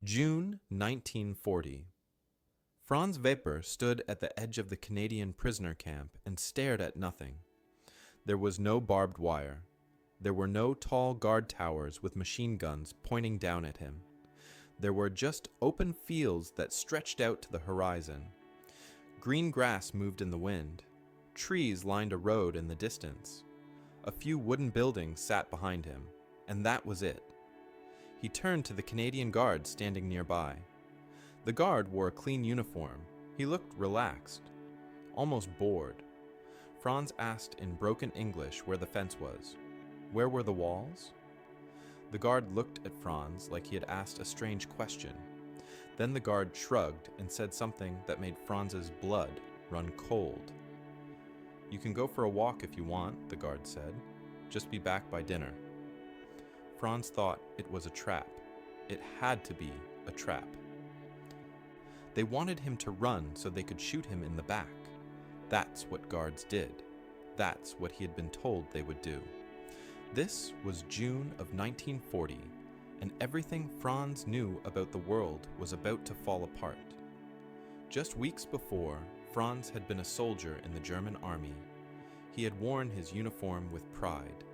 June 1940. Franz Weber stood at the edge of the Canadian prisoner camp and stared at nothing. There was no barbed wire. There were no tall guard towers with machine guns pointing down at him. There were just open fields that stretched out to the horizon. Green grass moved in the wind. Trees lined a road in the distance. A few wooden buildings sat behind him, and that was it. He turned to the Canadian guard standing nearby. The guard wore a clean uniform. He looked relaxed, almost bored. Franz asked in broken English where the fence was. Where were the walls? The guard looked at Franz like he had asked a strange question. Then the guard shrugged and said something that made Franz's blood run cold. "You can go for a walk if you want," the guard said. "Just be back by dinner." Franz thought it was a trap. It had to be a trap. They wanted him to run so they could shoot him in the back. That's what guards did. That's what he had been told they would do. This was June of 1940, and everything Franz knew about the world was about to fall apart. Just weeks before, Franz had been a soldier in the German army. He had worn his uniform with pride.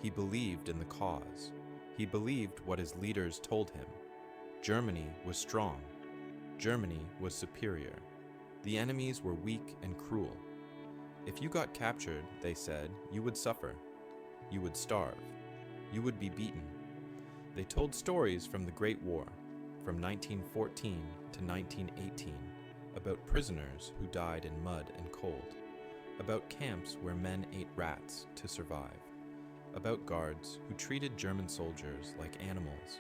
He believed in the cause. He believed what his leaders told him. Germany was strong. Germany was superior. The enemies were weak and cruel. If you got captured, they said, you would suffer. You would starve. You would be beaten. They told stories from the Great War, from 1914 to 1918, about prisoners who died in mud and cold, about camps where men ate rats to survive, about guards who treated German soldiers like animals.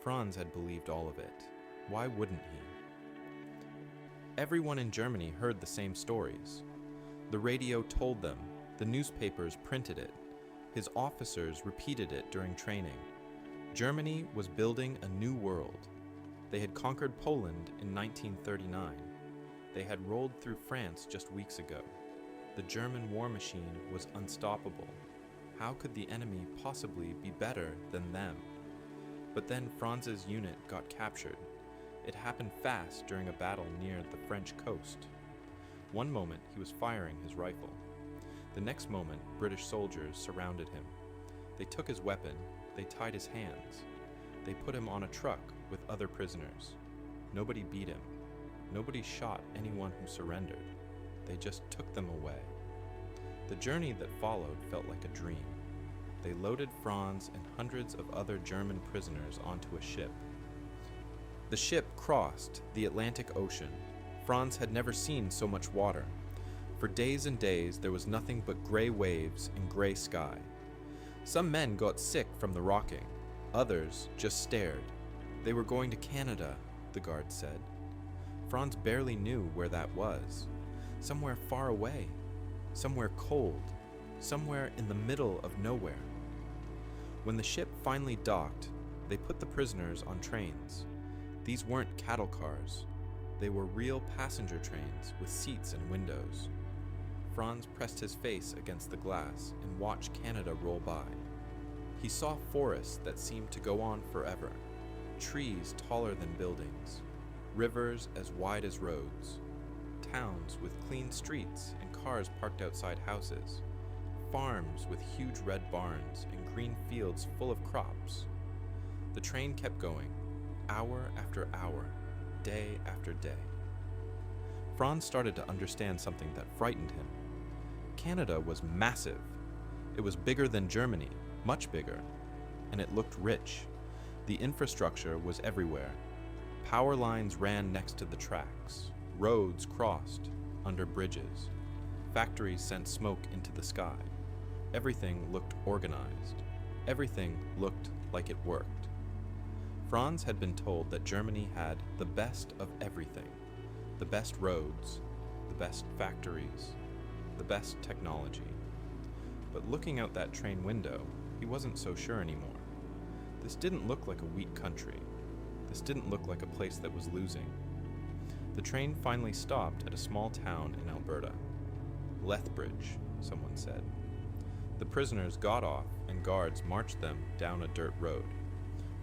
Franz had believed all of it. Why wouldn't he? Everyone in Germany heard the same stories. The radio told them, the newspapers printed it, his officers repeated it during training. Germany was building a new world. They had conquered Poland in 1939. They had rolled through France just weeks ago. The German war machine was unstoppable. How could the enemy possibly be better than them? But then Franz's unit got captured. It happened fast during a battle near the French coast. One moment he was firing his rifle. The next moment, British soldiers surrounded him. They took his weapon. They tied his hands. They put him on a truck with other prisoners. Nobody beat him. Nobody shot anyone who surrendered. They just took them away. The journey that followed felt like a dream. They loaded Franz and hundreds of other German prisoners onto a ship. The ship crossed the Atlantic Ocean. Franz had never seen so much water. For days and days, there was nothing but gray waves and gray sky. Some men got sick from the rocking. Others just stared. They were going to Canada, the guard said. Franz barely knew where that was. Somewhere far away. Somewhere cold. Somewhere in the middle of nowhere. When the ship finally docked, they put the prisoners on trains. These weren't cattle cars. They were real passenger trains with seats and windows. Franz pressed his face against the glass and watched Canada roll by. He saw forests that seemed to go on forever, trees taller than buildings, rivers as wide as roads, towns with clean streets and cars parked outside houses, farms with huge red barns and green fields full of crops. The train kept going, hour after hour, day after day. Franz started to understand something that frightened him. Canada was massive. It was bigger than Germany, much bigger, and it looked rich. The infrastructure was everywhere. Power lines ran next to the tracks. Roads crossed under bridges. Factories sent smoke into the sky. Everything looked organized. Everything looked like it worked. Franz had been told that Germany had the best of everything. The best roads, the best factories, the best technology. But looking out that train window, he wasn't so sure anymore. This didn't look like a weak country. This didn't look like a place that was losing. The train finally stopped at a small town in Alberta. Lethbridge, someone said. The prisoners got off and guards marched them down a dirt road.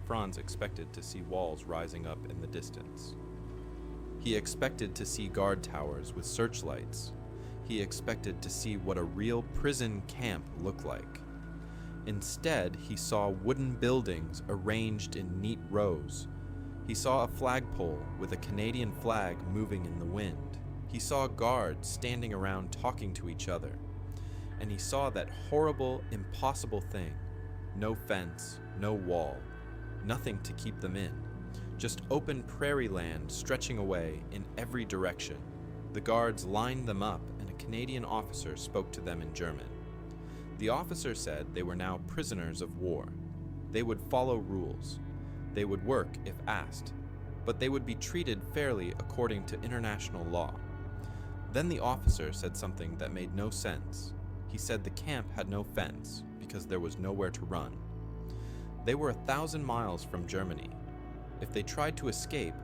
Franz expected to see walls rising up in the distance. He expected to see guard towers with searchlights. He expected to see what a real prison camp looked like. Instead, he saw wooden buildings arranged in neat rows. He saw a flagpole with a Canadian flag moving in the wind. He saw guards standing around talking to each other. And he saw that horrible, impossible thing. No fence, no wall, nothing to keep them in. Just open prairie land stretching away in every direction. The guards lined them up, and a Canadian officer spoke to them in German. The officer said they were now prisoners of war. They would follow rules. They would work if asked, but they would be treated fairly according to international law. Then the officer said something that made no sense. He said the camp had no fence because there was nowhere to run. They were 1,000 miles from Germany. If they tried to escape,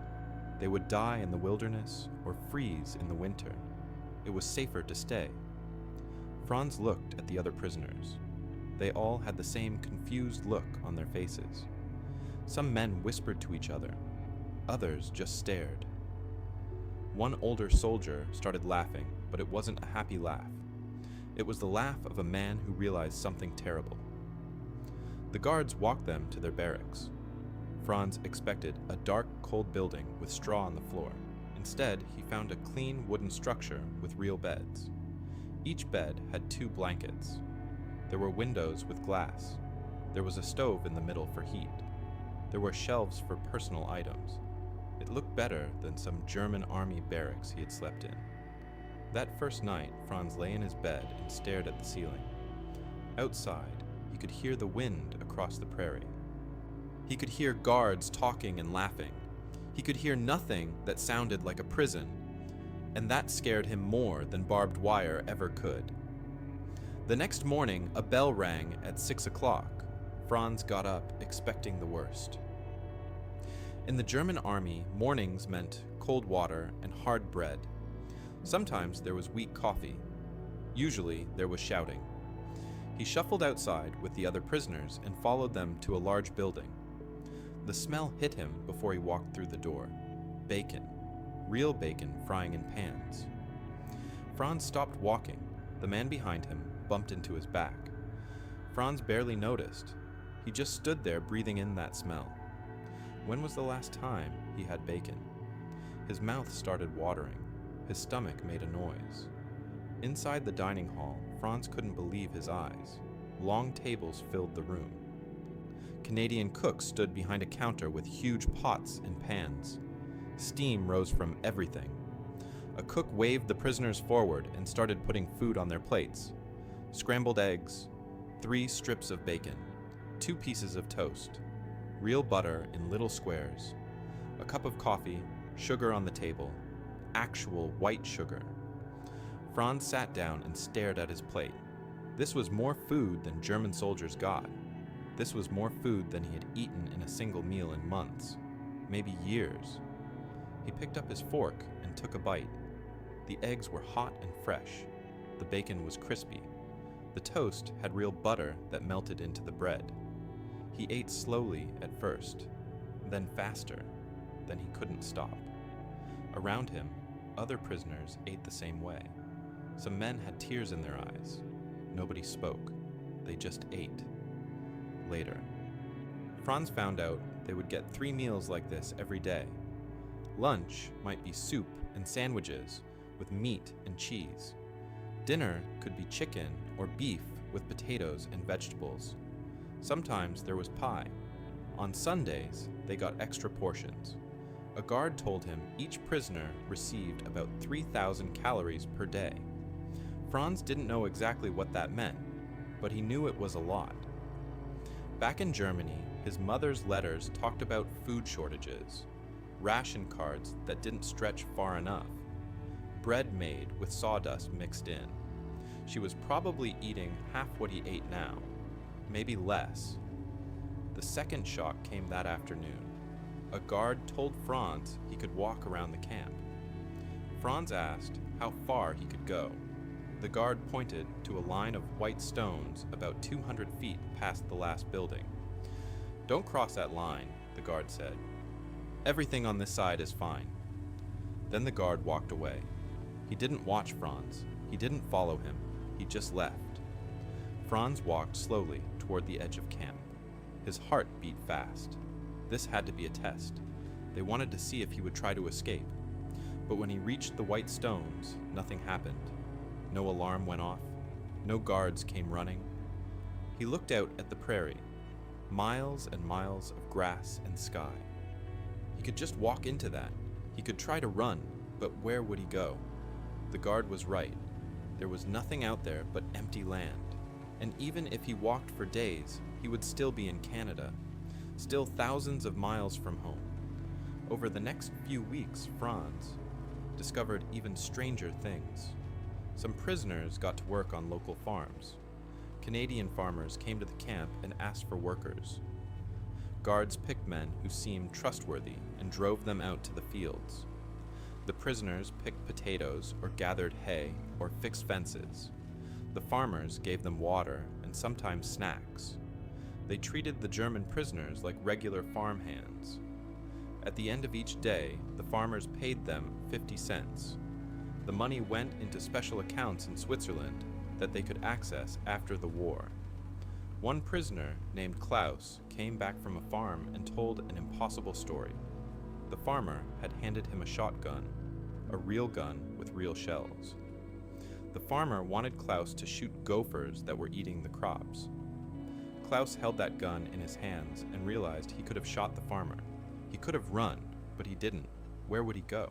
they would die in the wilderness or freeze in the winter. It was safer to stay. Franz looked at the other prisoners. They all had the same confused look on their faces. Some men whispered to each other. Others just stared. One older soldier started laughing, but it wasn't a happy laugh. It was the laugh of a man who realized something terrible. The guards walked them to their barracks. Franz expected a dark, cold building with straw on the floor. Instead, he found a clean wooden structure with real beds. Each bed had 2 blankets. There were windows with glass. There was a stove in the middle for heat. There were shelves for personal items. It looked better than some German army barracks he had slept in. That first night, Franz lay in his bed and stared at the ceiling. Outside, he could hear the wind across the prairie. He could hear guards talking and laughing. He could hear nothing that sounded like a prison, and that scared him more than barbed wire ever could. The next morning, a bell rang at 6 o'clock. Franz got up, expecting the worst. In the German army, mornings meant cold water and hard bread. Sometimes there was weak coffee. Usually there was shouting. He shuffled outside with the other prisoners and followed them to a large building. The smell hit him before he walked through the door. Bacon. Real bacon frying in pans. Franz stopped walking. The man behind him bumped into his back. Franz barely noticed. He just stood there breathing in that smell. When was the last time he had bacon? His mouth started watering. His stomach made a noise. Inside the dining hall, Franz couldn't believe his eyes. Long tables filled the room. Canadian cooks stood behind a counter with huge pots and pans. Steam rose from everything. A cook waved the prisoners forward and started putting food on their plates. Scrambled eggs, 3 strips of bacon, 2 pieces of toast, real butter in little squares, a cup of coffee, sugar on the table, actual white sugar. Franz sat down and stared at his plate. This was more food than German soldiers got. This was more food than he had eaten in a single meal in months, maybe years. He picked up his fork and took a bite. The eggs were hot and fresh. The bacon was crispy. The toast had real butter that melted into the bread. He ate slowly at first, then faster, then he couldn't stop. Around him, other prisoners ate the same way. Some men had tears in their eyes. Nobody spoke. They just ate. Later, Franz found out they would get 3 meals like this every day. Lunch might be soup and sandwiches with meat and cheese. Dinner could be chicken or beef with potatoes and vegetables. Sometimes there was pie. On Sundays, they got extra portions. A guard told him each prisoner received about 3,000 calories per day. Franz didn't know exactly what that meant, but he knew it was a lot. Back in Germany, his mother's letters talked about food shortages, ration cards that didn't stretch far enough, bread made with sawdust mixed in. She was probably eating half what he ate now, maybe less. The second shock came that afternoon. A guard told Franz he could walk around the camp. Franz asked how far he could go. The guard pointed to a line of white stones about 200 feet past the last building. "Don't cross that line. the guard said. "Everything on this side is fine." Then the guard walked away. He didn't watch Franz. He didn't follow him. He just left. Franz walked slowly toward the edge of camp. His heart beat fast. This had to be a test. They wanted to see if he would try to escape. But when he reached the white stones, nothing happened. No alarm went off. No guards came running. He looked out at the prairie. Miles and miles of grass and sky. He could just walk into that. He could try to run, but where would he go? The guard was right. There was nothing out there but empty land. And even if he walked for days, he would still be in Canada, still thousands of miles from home. Over the next few weeks, Franz discovered even stranger things. Some prisoners got to work on local farms. Canadian farmers came to the camp and asked for workers. Guards picked men who seemed trustworthy and drove them out to the fields. The prisoners picked potatoes or gathered hay or fixed fences. The farmers gave them water and sometimes snacks. They treated the German prisoners like regular farm hands. At the end of each day, the farmers paid them 50 cents. The money went into special accounts in Switzerland that they could access after the war. One prisoner named Klaus came back from a farm and told an impossible story. The farmer had handed him a shotgun, a real gun with real shells. The farmer wanted Klaus to shoot gophers that were eating the crops. Klaus held that gun in his hands and realized he could have shot the farmer. He could have run, but he didn't. Where would he go?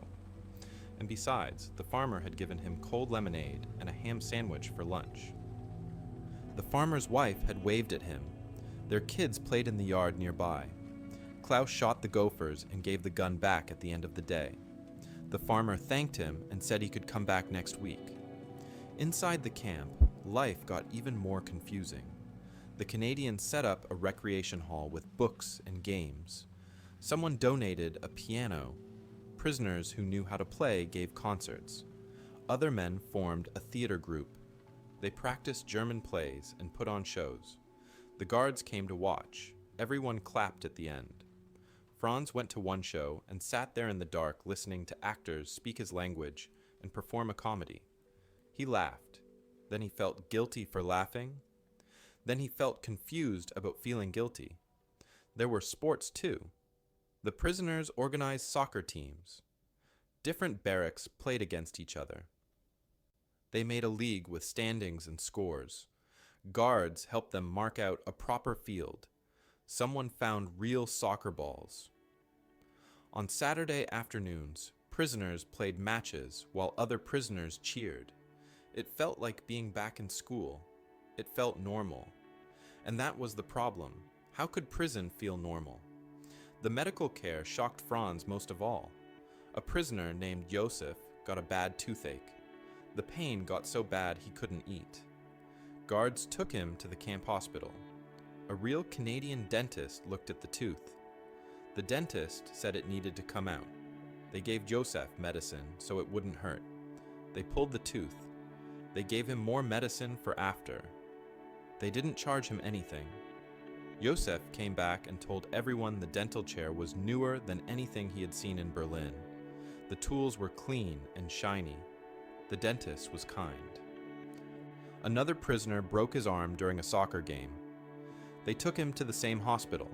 And besides, the farmer had given him cold lemonade and a ham sandwich for lunch. The farmer's wife had waved at him. Their kids played in the yard nearby. Klaus shot the gophers and gave the gun back at the end of the day. The farmer thanked him and said he could come back next week. Inside the camp, life got even more confusing. The Canadians set up a recreation hall with books and games. Someone donated a piano. Prisoners who knew how to play gave concerts. Other men formed a theater group. They practiced German plays and put on shows. The guards came to watch. Everyone clapped at the end. Franz went to one show and sat there in the dark listening to actors speak his language and perform a comedy. He laughed. Then he felt guilty for laughing. Then he felt confused about feeling guilty. There were sports too. The prisoners organized soccer teams. Different barracks played against each other. They made a league with standings and scores. Guards helped them mark out a proper field. Someone found real soccer balls. On Saturday afternoons, prisoners played matches while other prisoners cheered. It felt like being back in school. It felt normal. And that was the problem. How could prison feel normal? The medical care shocked Franz most of all. A prisoner named Joseph got a bad toothache. The pain got so bad he couldn't eat. Guards took him to the camp hospital. A real Canadian dentist looked at the tooth. The dentist said it needed to come out. They gave Joseph medicine so it wouldn't hurt. They pulled the tooth. They gave him more medicine for after. They didn't charge him anything. Joseph came back and told everyone the dental chair was newer than anything he had seen in Berlin. The tools were clean and shiny. The dentist was kind. Another prisoner broke his arm during a soccer game. They took him to the same hospital.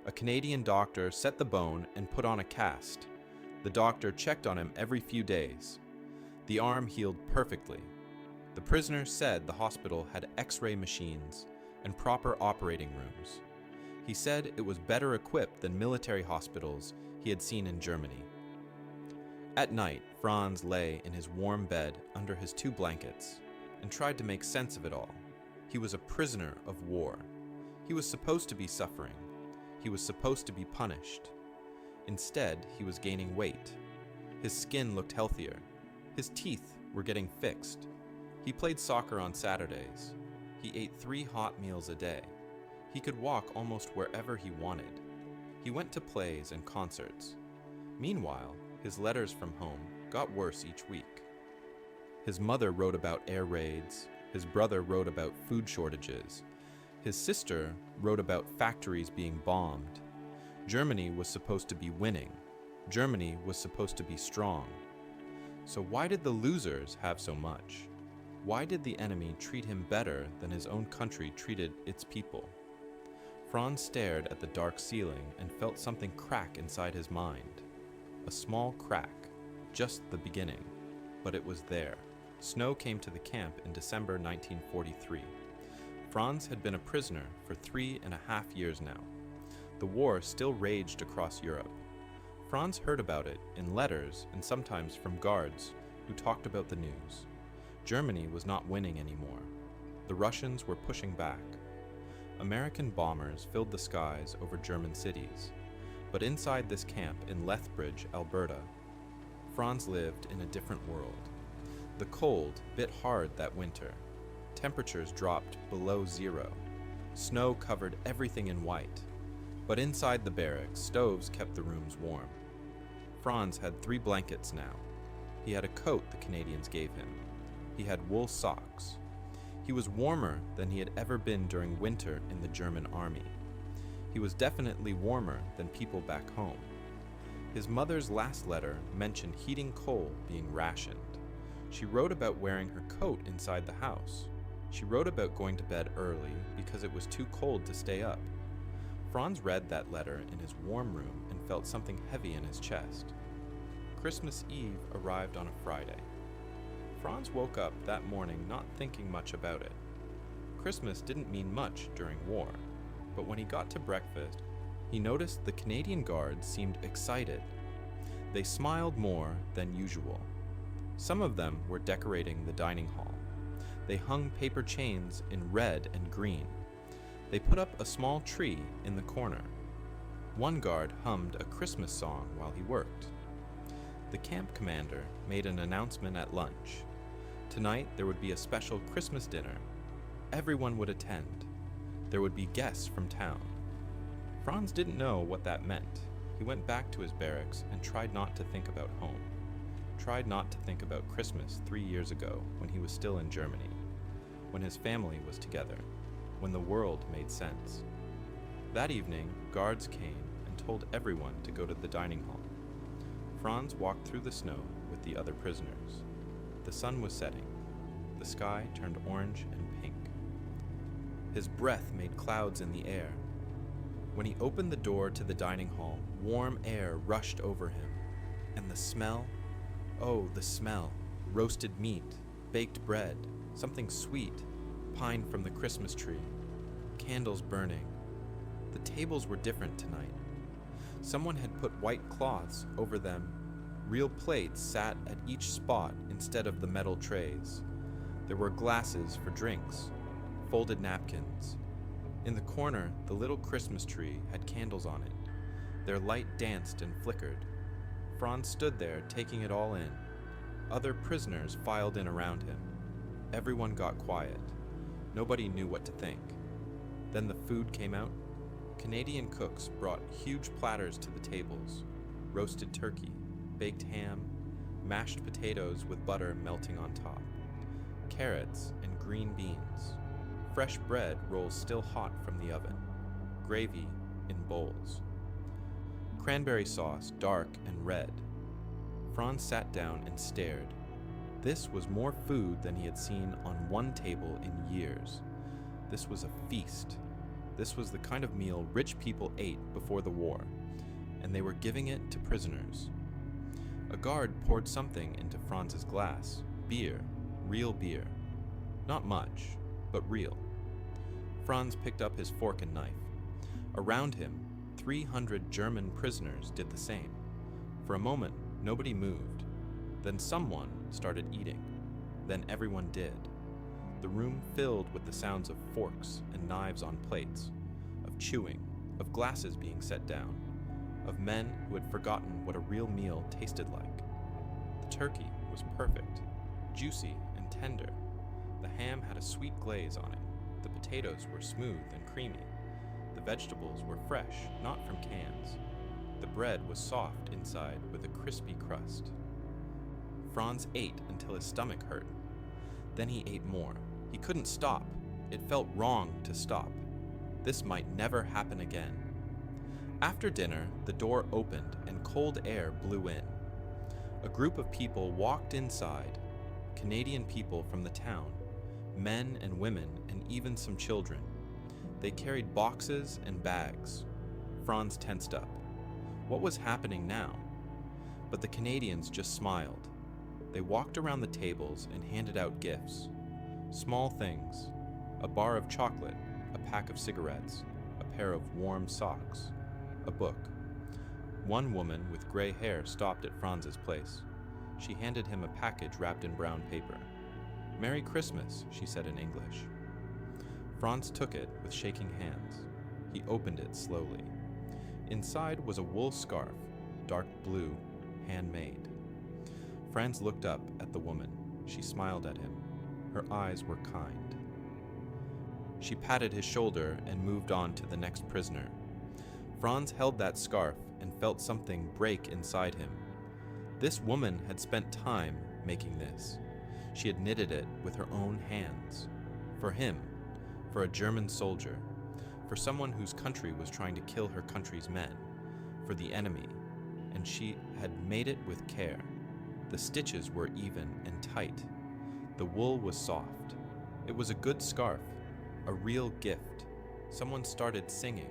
A Canadian doctor set the bone and put on a cast. The doctor checked on him every few days. The arm healed perfectly. The prisoner said the hospital had X-ray machines and proper operating rooms. He said it was better equipped than military hospitals he had seen in Germany. At night, Franz lay in his warm bed under his 2 blankets and tried to make sense of it all. He was a prisoner of war. He was supposed to be suffering. He was supposed to be punished. Instead, he was gaining weight. His skin looked healthier. His teeth were getting fixed. He played soccer on Saturdays. He ate 3 hot meals a day. He could walk almost wherever he wanted. He went to plays and concerts. Meanwhile, his letters from home got worse each week. His mother wrote about air raids. His brother wrote about food shortages. His sister wrote about factories being bombed. Germany was supposed to be winning. Germany was supposed to be strong. So why did the losers have so much? Why did the enemy treat him better than his own country treated its people? Franz stared at the dark ceiling and felt something crack inside his mind. A small crack, just the beginning, but it was there. Snow came to the camp in December 1943. Franz had been a prisoner for 3.5 years now. The war still raged across Europe. Franz heard about it in letters and sometimes from guards who talked about the news. Germany was not winning anymore. The Russians were pushing back. American bombers filled the skies over German cities. But inside this camp in Lethbridge, Alberta, Franz lived in a different world. The cold bit hard that winter. Temperatures dropped below zero. Snow covered everything in white. But inside the barracks, stoves kept the rooms warm. Franz had 3 blankets now. He had a coat the Canadians gave him. He had wool socks. He was warmer than he had ever been during winter in the German army. He was definitely warmer than people back home. His mother's last letter mentioned heating coal being rationed. She wrote about wearing her coat inside the house. She wrote about going to bed early because it was too cold to stay up. Franz read that letter in his warm room and felt something heavy in his chest. Christmas Eve arrived on a Friday. Franz woke up that morning not thinking much about it. Christmas didn't mean much during war, but when he got to breakfast, he noticed the Canadian Guards seemed excited. They smiled more than usual. Some of them were decorating the dining hall. They hung paper chains in red and green. They put up a small tree in the corner. One guard hummed a Christmas song while he worked. The camp commander made an announcement at lunch. Tonight there would be a special Christmas dinner. Everyone would attend. There would be guests from town. Franz didn't know what that meant. He went back to his barracks and tried not to think about home. Tried not to think about Christmas 3 years ago when he was still in Germany, when his family was together, when the world made sense. That evening, guards came and told everyone to go to the dining hall. Franz walked through the snow with the other prisoners. The sun was setting. The sky turned orange and pink. His breath made clouds in the air. When he opened the door to the dining hall, warm air rushed over him. And the smell, oh, the smell, roasted meat, baked bread, something sweet, pine from the Christmas tree, candles burning. The tables were different tonight. Someone had put white cloths over them. Real plates sat at each spot instead of the metal trays. There were glasses for drinks, folded napkins. In the corner, the little Christmas tree had candles on it. Their light danced and flickered. Franz stood there, taking it all in. Other prisoners filed in around him. Everyone got quiet. Nobody knew what to think. Then the food came out. Canadian cooks brought huge platters to the tables. Roasted turkey, baked ham, mashed potatoes with butter melting on top, carrots and green beans, fresh bread rolls still hot from the oven, gravy in bowls, cranberry sauce dark and red. Franz sat down and stared. This was more food than he had seen on one table in years. This was a feast. This was the kind of meal rich people ate before the war, and they were giving it to prisoners. A guard poured something into Franz's glass. Beer, real beer. Not much, but real. Franz picked up his fork and knife. Around him, 300 German prisoners did the same. For a moment, nobody moved. Then someone started eating. Then everyone did. The room filled with the sounds of forks and knives on plates, of chewing, of glasses being set down, of men who had forgotten what a real meal tasted like. The turkey was perfect, juicy and tender. The ham had a sweet glaze on it. The potatoes were smooth and creamy. The vegetables were fresh, not from cans. The bread was soft inside with a crispy crust. Franz ate until his stomach hurt. Then he ate more. He couldn't stop. It felt wrong to stop. This might never happen again. After dinner, the door opened and cold air blew in. A group of people walked inside, Canadian people from the town, men and women and even some children. They carried boxes and bags. Franz tensed up. What was happening now? But the Canadians just smiled. They walked around the tables and handed out gifts. Small things: a bar of chocolate, a pack of cigarettes, a pair of warm socks, a book. One woman with gray hair stopped at Franz's place. She handed him a package wrapped in brown paper. "Merry Christmas," she said in English. Franz took it with shaking hands. He opened it slowly. Inside was a wool scarf, dark blue, handmade. Franz looked up at the woman. She smiled at him. Her eyes were kind. She patted his shoulder and moved on to the next prisoner. Franz held that scarf and felt something break inside him. This woman had spent time making this. She had knitted it with her own hands. For him, for a German soldier, for someone whose country was trying to kill her country's men, for the enemy, and she had made it with care. The stitches were even and tight. The wool was soft. It was a good scarf, a real gift. Someone started singing.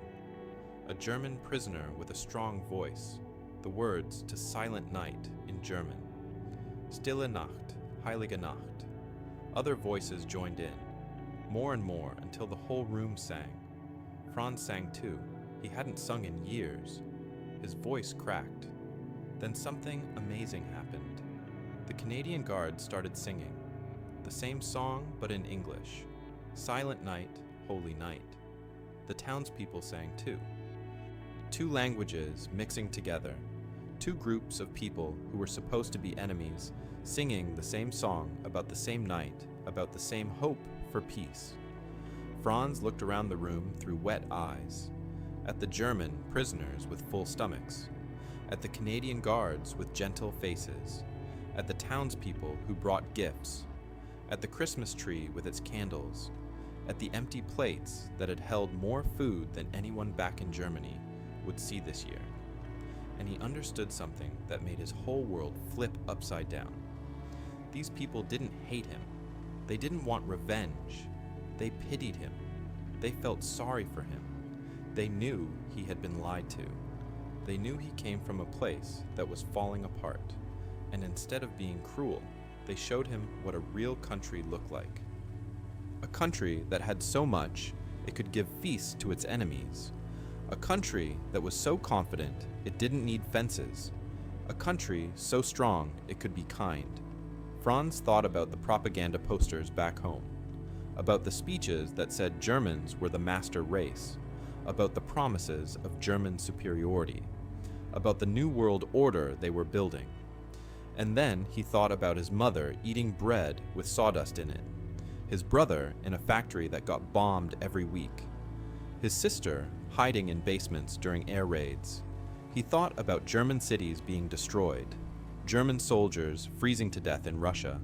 A German prisoner with a strong voice, the words to Silent Night in German. Stille Nacht, Heilige Nacht. Other voices joined in, more and more until the whole room sang. Franz sang too. He hadn't sung in years. His voice cracked. Then something amazing happened. The Canadian Guard started singing. The same song, but in English. Silent Night, Holy Night. The townspeople sang too. Two languages mixing together. Two groups of people who were supposed to be enemies, singing the same song about the same night, about the same hope for peace. Franz looked around the room through wet eyes. At the German prisoners with full stomachs. At the Canadian guards with gentle faces. At the townspeople who brought gifts. At the Christmas tree with its candles. At the empty plates that had held more food than anyone back in Germany would see this year. And he understood something that made his whole world flip upside down. These people didn't hate him. They didn't want revenge. They pitied him. They felt sorry for him. They knew he had been lied to. They knew he came from a place that was falling apart. And instead of being cruel, they showed him what a real country looked like. A country that had so much it could give feasts to its enemies. A country that was so confident it didn't need fences. A country so strong it could be kind. Franz thought about the propaganda posters back home, about the speeches that said Germans were the master race, about the promises of German superiority, about the new world order they were building. And then he thought about his mother eating bread with sawdust in it, his brother in a factory that got bombed every week, his sister hiding in basements during air raids. He thought about German cities being destroyed, German soldiers freezing to death in Russia,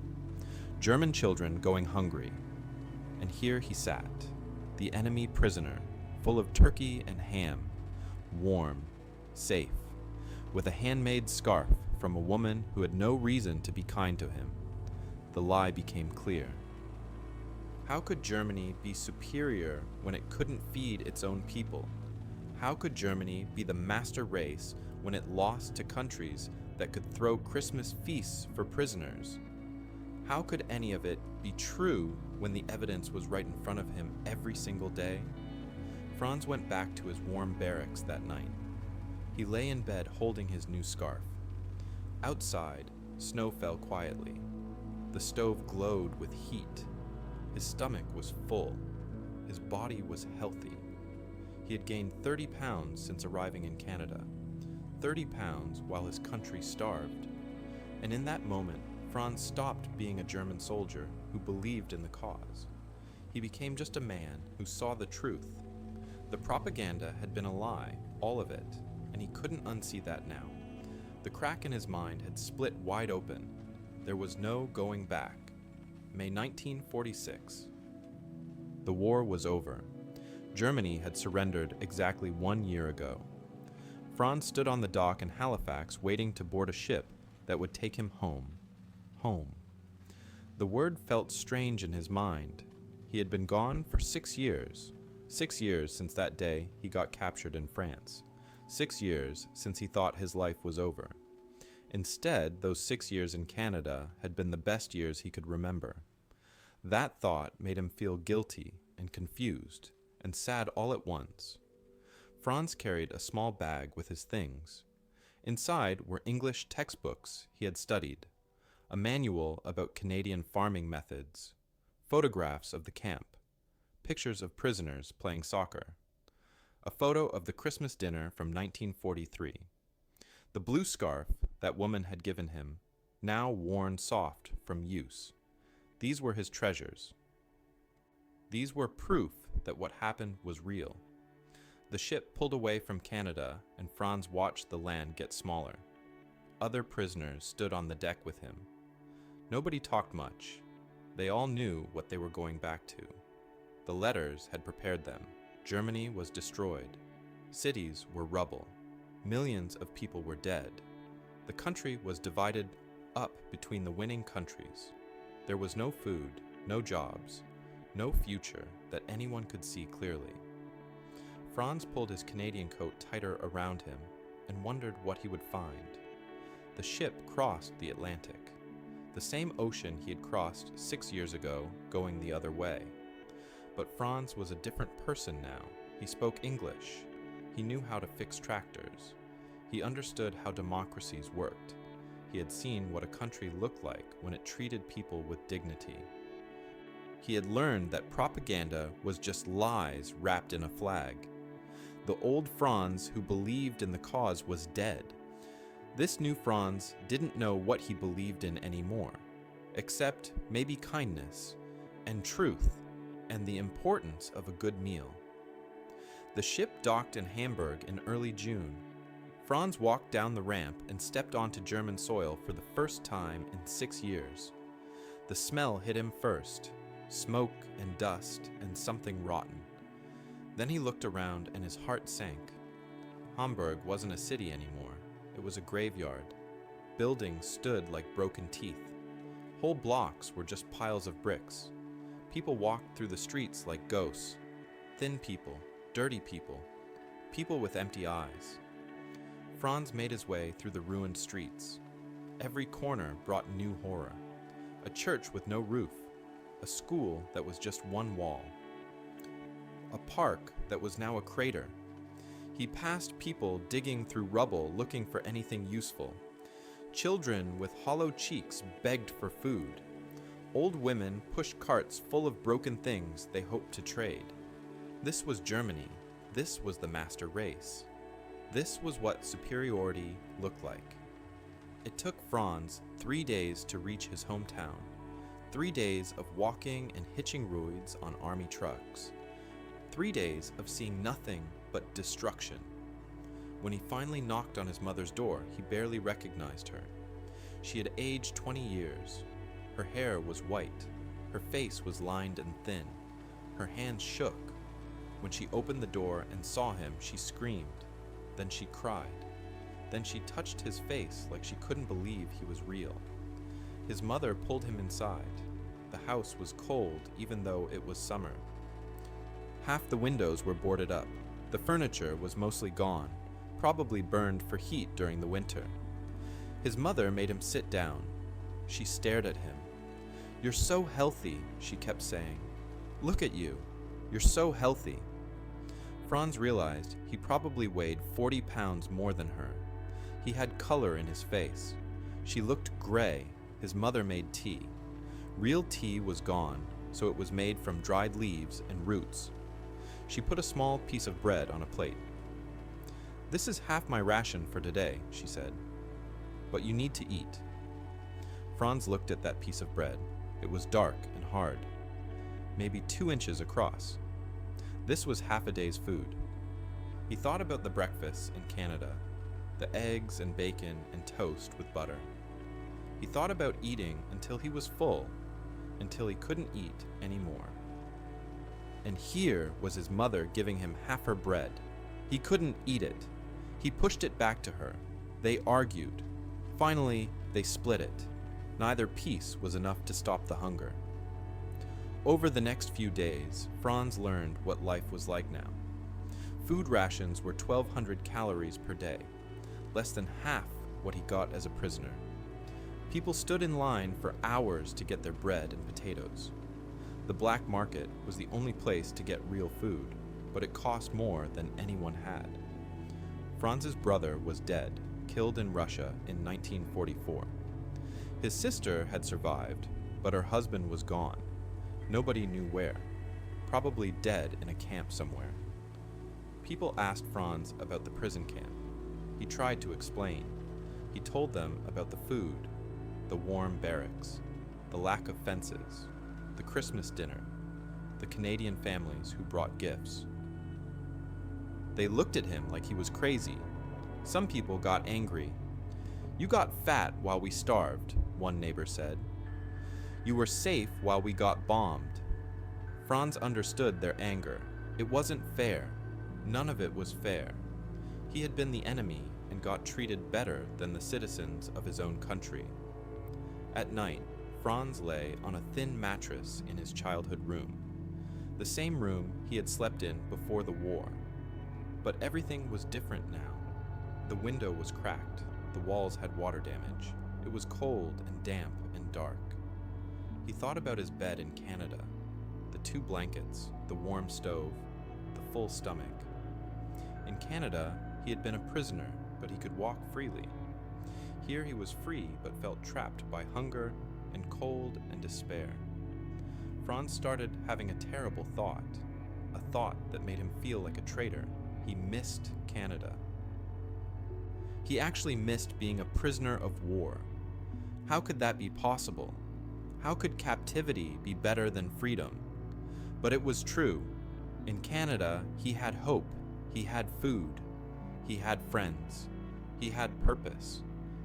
German children going hungry. And here he sat, the enemy prisoner, full of turkey and ham, warm, safe, with a handmade scarf from a woman who had no reason to be kind to him. The lie became clear. How could Germany be superior when it couldn't feed its own people? How could Germany be the master race when it lost to countries that could throw Christmas feasts for prisoners? How could any of it be true when the evidence was right in front of him every single day? Franz went back to his warm barracks that night. He lay in bed holding his new scarf. Outside, snow fell quietly. The stove glowed with heat. His stomach was full. His body was healthy. He had gained 30 pounds since arriving in Canada. 30 pounds while his country starved. And in that moment, Franz stopped being a German soldier who believed in the cause. He became just a man who saw the truth. The propaganda had been a lie, all of it, and he couldn't unsee that now. The crack in his mind had split wide open. There was no going back. May 1946. The war was over. Germany had surrendered exactly 1 year ago. Franz stood on the dock in Halifax waiting to board a ship that would take him home. Home. The word felt strange in his mind. He had been gone for 6 years. 6 years since that day he got captured in France. 6 years since he thought his life was over. Instead, those 6 years in Canada had been the best years he could remember. That thought made him feel guilty and confused and sad all at once. Franz carried a small bag with his things. Inside were English textbooks he had studied, a manual about Canadian farming methods, photographs of the camp, pictures of prisoners playing soccer, a photo of the Christmas dinner from 1943, the blue scarf that woman had given him, now worn soft from use. These were his treasures. These were proof that what happened was real. The ship pulled away from Canada, and Franz watched the land get smaller. Other prisoners stood on the deck with him. Nobody talked much. They all knew what they were going back to. The letters had prepared them. Germany was destroyed. Cities were rubble. Millions of people were dead. The country was divided up between the winning countries. There was no food, no jobs, no future that anyone could see clearly. Franz pulled his Canadian coat tighter around him and wondered what he would find. The ship crossed the Atlantic, the same ocean he had crossed 6 years ago, going the other way. But Franz was a different person now. He spoke English. He knew how to fix tractors. He understood how democracies worked. He had seen what a country looked like when it treated people with dignity. He had learned that propaganda was just lies wrapped in a flag. The old Franz who believed in the cause was dead. This new Franz didn't know what he believed in anymore, except maybe kindness and truth and the importance of a good meal. The ship docked in Hamburg in early June. Franz walked down the ramp and stepped onto German soil for the first time in 6 years. The smell hit him first, smoke and dust and something rotten. Then he looked around and his heart sank. Hamburg wasn't a city anymore. It was a graveyard. Buildings stood like broken teeth. Whole blocks were just piles of bricks. People walked through the streets like ghosts. Thin people, dirty people, people with empty eyes. Franz made his way through the ruined streets. Every corner brought new horror. A church with no roof. A school that was just one wall. A park that was now a crater. He passed people digging through rubble looking for anything useful. Children with hollow cheeks begged for food. Old women pushed carts full of broken things they hoped to trade. This was Germany. This was the master race. This was what superiority looked like. It took Franz 3 days to reach his hometown. 3 days of walking and hitching roids on army trucks. 3 days of seeing nothing but destruction. When he finally knocked on his mother's door, he barely recognized her. She had aged 20 years. Her hair was white. Her face was lined and thin. Her hands shook. When she opened the door and saw him, she screamed. Then she cried. Then she touched his face like she couldn't believe he was real. His mother pulled him inside. The house was cold even though it was summer. Half the windows were boarded up. The furniture was mostly gone, probably burned for heat during the winter. His mother made him sit down. She stared at him. "You're so healthy," she kept saying. "Look at you. You're so healthy." Franz realized he probably weighed 40 pounds more than her. He had color in his face. She looked gray. His mother made tea. Real tea was gone, so it was made from dried leaves and roots. She put a small piece of bread on a plate. "This is half my ration for today," she said. "But you need to eat." Franz looked at that piece of bread. It was dark and hard, maybe 2 inches across. This was half a day's food. He thought about the breakfasts in Canada, the eggs and bacon and toast with butter. He thought about eating until he was full, until he couldn't eat anymore. And here was his mother giving him half her bread. He couldn't eat it. He pushed it back to her. They argued. Finally, they split it. Neither piece was enough to stop the hunger. Over the next few days, Franz learned what life was like now. Food rations were 1,200 calories per day, less than half what he got as a prisoner. People stood in line for hours to get their bread and potatoes. The black market was the only place to get real food, but it cost more than anyone had. Franz's brother was dead, killed in Russia in 1944. His sister had survived, but her husband was gone. Nobody knew where, probably dead in a camp somewhere. People asked Franz about the prison camp. He tried to explain. He told them about the food, the warm barracks, the lack of fences, the Christmas dinner, the Canadian families who brought gifts. They looked at him like he was crazy. Some people got angry. "You got fat while we starved," one neighbor said. "You were safe while we got bombed." Franz understood their anger. It wasn't fair. None of it was fair. He had been the enemy and got treated better than the citizens of his own country. At night, Franz lay on a thin mattress in his childhood room, the same room he had slept in before the war. But everything was different now. The window was cracked. The walls had water damage. It was cold and damp and dark. He thought about his bed in Canada, the 2 blankets, the warm stove, the full stomach. In Canada, he had been a prisoner, but he could walk freely. Here he was free, but felt trapped by hunger and cold and despair. Franz started having a terrible thought, a thought that made him feel like a traitor. He missed Canada. He actually missed being a prisoner of war. How could that be possible? How could captivity be better than freedom? But it was true. In Canada, he had hope. He had food. He had friends. He had purpose.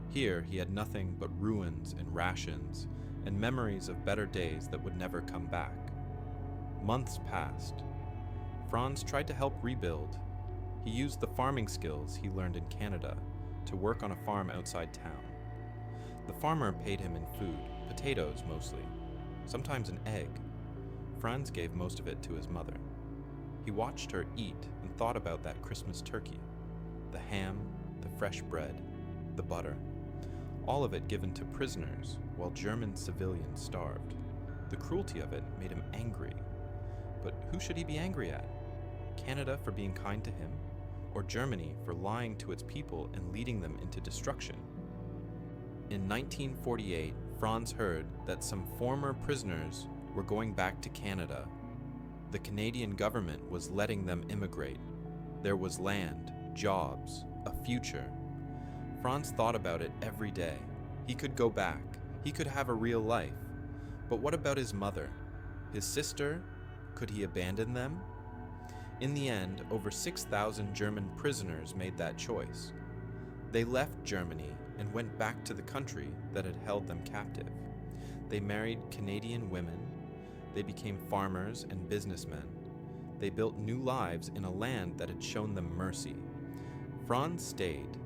Here, he had nothing but ruins and rations and memories of better days that would never come back. Months passed. Franz tried to help rebuild. He used the farming skills he learned in Canada to work on a farm outside town. The farmer paid him in food, potatoes mostly, sometimes an egg. Franz gave most of it to his mother. He watched her eat and thought about that Christmas turkey, the ham, the fresh bread, the butter, all of it given to prisoners while German civilians starved. The cruelty of it made him angry. But who should he be angry at? Canada for being kind to him, or Germany for lying to its people and leading them into destruction? In 1948, Franz heard that some former prisoners were going back to Canada. The Canadian government was letting them immigrate. There was land, jobs, a future. Franz thought about it every day. He could go back. He could have a real life. But what about his mother? His sister? Could he abandon them? In the end, over 6,000 German prisoners made that choice. They left Germany and went back to the country that had held them captive. They married Canadian women. They became farmers and businessmen. They built new lives in a land that had shown them mercy. Franz stayed.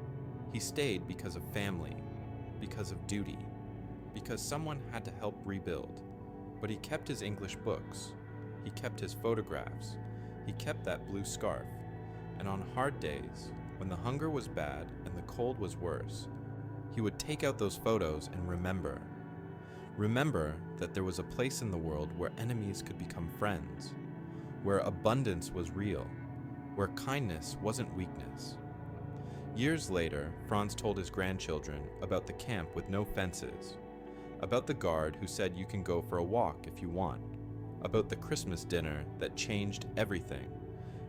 He stayed because of family, because of duty, because someone had to help rebuild. But he kept his English books. He kept his photographs. He kept that blue scarf. And on hard days, when the hunger was bad and the cold was worse, he would take out those photos and remember. Remember that there was a place in the world where enemies could become friends, where abundance was real, where kindness wasn't weakness. Years later, Franz told his grandchildren about the camp with no fences, about the guard who said you can go for a walk if you want, about the Christmas dinner that changed everything,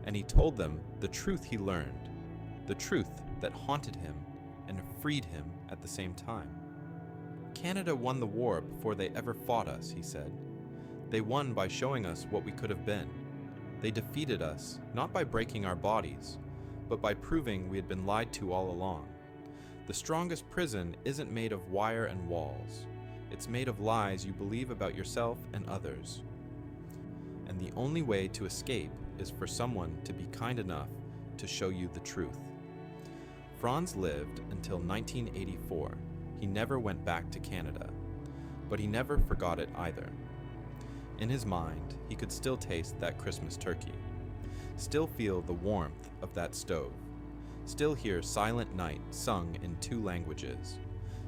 and he told them the truth he learned, the truth that haunted him and freed him at the same time. Canada won the war before they ever fought us, he said. They won by showing us what we could have been. They defeated us, not by breaking our bodies, but by proving we had been lied to all along. The strongest prison isn't made of wire and walls. It's made of lies you believe about yourself and others. And the only way to escape is for someone to be kind enough to show you the truth. Franz lived until 1984. He never went back to Canada, but he never forgot it either. In his mind, he could still taste that Christmas turkey, still feel the warmth of that stove, still hear Silent Night sung in 2 languages,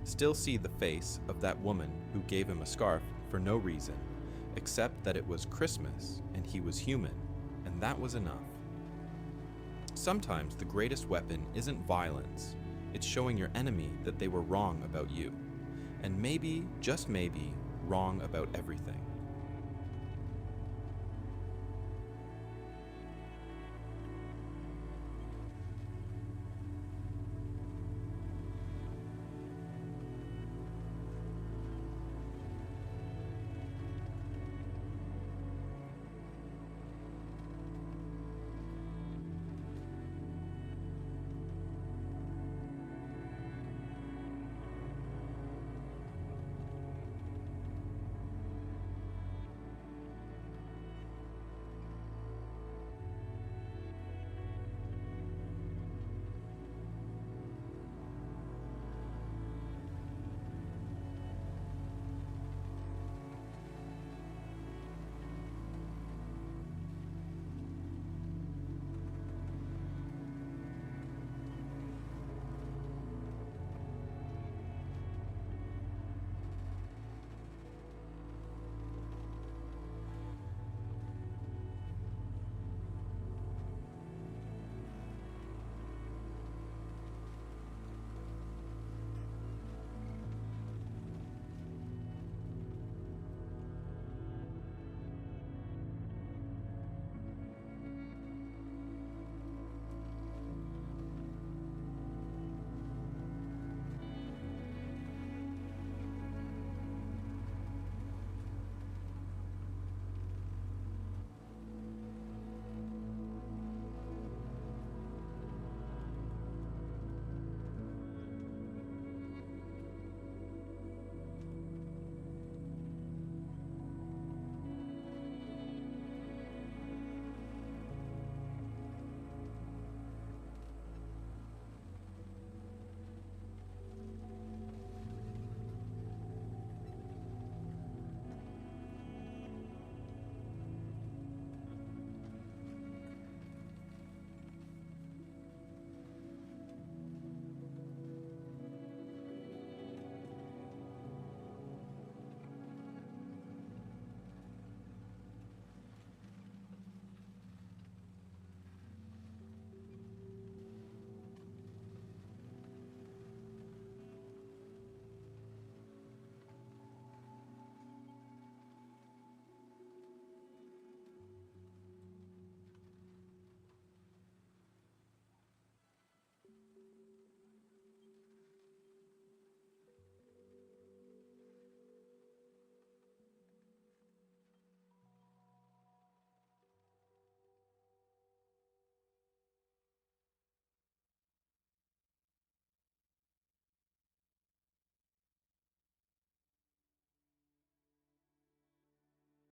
still see the face of that woman who gave him a scarf for no reason, except that it was Christmas and he was human, and that was enough. Sometimes the greatest weapon isn't violence, it's showing your enemy that they were wrong about you, and maybe, just maybe, wrong about everything.